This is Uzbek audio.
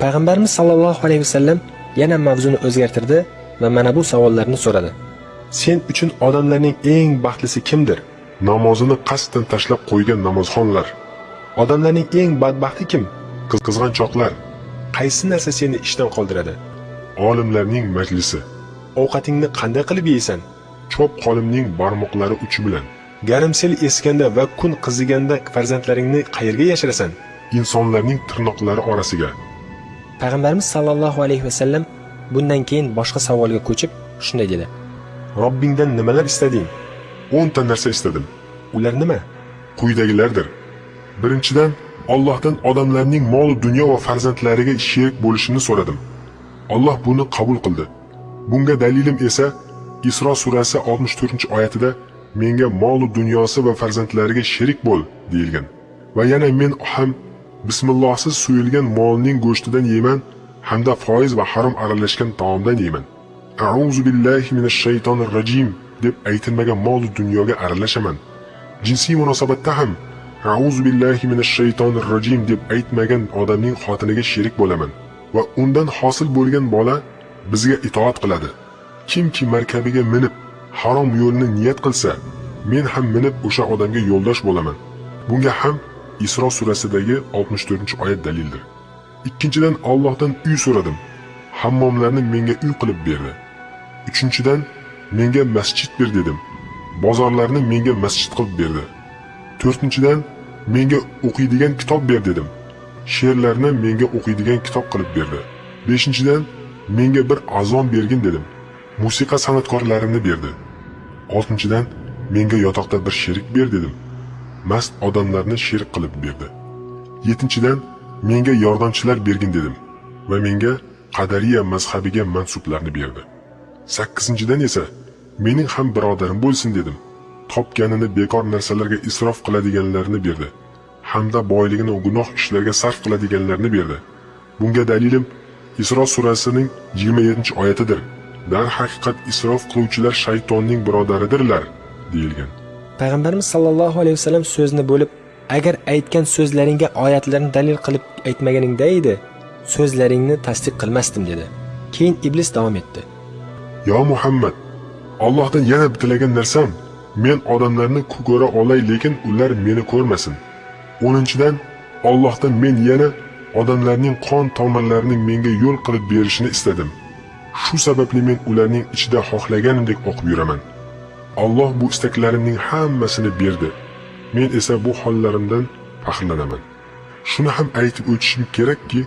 Payg'ambarimiz sollallohu alayhi vasallam yana mavzuni o'zgartirdi va mana bu savollarni so'radi. Sen uchun odamlarning eng baxtlisi kimdir? Namozini qasddan tashlab qo'ygan namozxonlar. Odamlarning eng badbaxti kim? Qizg'anchoqlar. Qaysi narsa seni ishdan qoldiradi? Olimlarning majlisi. Ovqatingni qanday qilib yeysan? Chop qolimning barmoqlari uchi bilan. Garimsel esganda va kun qiziganda farzandlaringni qayerga yashirasan? Insonlarning tirnoqlari orasiga. Payg'ambarimiz sollallohu alayhi vasallam bundan keyin boshqa savolga ko'chib shunday dedi. Robbingdan nimalar istading? 10 ta narsa istadim. Ular nima? Quyidagilardir. Birinchidan, Allohdan odamlarning mol, dunyo va farzandlariga sherik bo'lishini so'radim. Alloh buni qabul qildi. Bunga dalilim esa Isro surasi 64-oyatida menga mol, dunyosi va farzandlariga sherik bo'l deyilgan. Va yana men ham bismillohsiz suyulgan molning go'shtidan yeyman hamda foiz va harom aralashgan taomdan yeyman. A'uzu billahi minash shaytonir rajim deb aytilmagan mol dunyoga aralashaman. Jinsiy munosabatda ham A'uzu billahi minash shaytonir rajim deb aytmagan odamning xotiniga sherik bo'laman va undan hosil bo'lgan bola bizga itoat qiladi. Kimki markabiga minib harom yo'lni niyat qilsa, men ham minib o'sha odamga yo'ldosh bo'laman. Bunga ham Isro surasidagi 64-oyat dalildir. Ikkinchidan, Allohdan uy so'radim. Hammomlarni menga uy qilib berdi. Uchinchidan, menga masjid ber dedim. Bozorlarni menga masjid qilib berdi. To'rtinchidan, menga o'qiydigan kitob ber dedim. She'rlarni menga o'qiydigan kitob qilib berdi. Beshinchidan, menga bir azon bergin dedim. Musiqa san'atkorlarini berdi. Oltinchidan, menga yotoqda bir sherik ber dedim. Mast odamlarni sherik qilib berdi. Yettinchidan, menga yordamchilar bergin dedim va menga Qadariya mazhabiga mansublarni berdi. 8-dan esa mening ham birodarim bo'lsin dedim. Topganini bekor narsalarga isrof qiladiganlarni berdi hamda boyligini gunoh ishlarga sarf qiladiganlarni berdi. Bunga dalilim Isro surasining 27-oyatidir. Dar haqiqat isrof qiluvchilar shaytonning birodaridirlar deyilgan. Payg'ambarimiz sollallohu alayhi vasallam so'zni bo'lib, agar aytgan so'zlaringga oyatlarni dalil qilib aytmaganingda edi, so'zlaringni tasdiq qilmasdim dedi. Keyin iblis davom etdi. Yo Muhammad, Allohdan yana tilagan narsam, men odamlarni ko'ra olay, lekin ular meni ko'rmasin. 10-dan, Allohdan men yana odamlarning qon tomirlarining menga yo'l qilib berishini istadim. Shu sababli men ularning ichida xohlaganimdek o'qib yuraman. Alloh bu istaklarimning hammasini berdi. Men esa bu hollarimdan faxrlanaman. Shuni ham aytib o'tishim kerakki,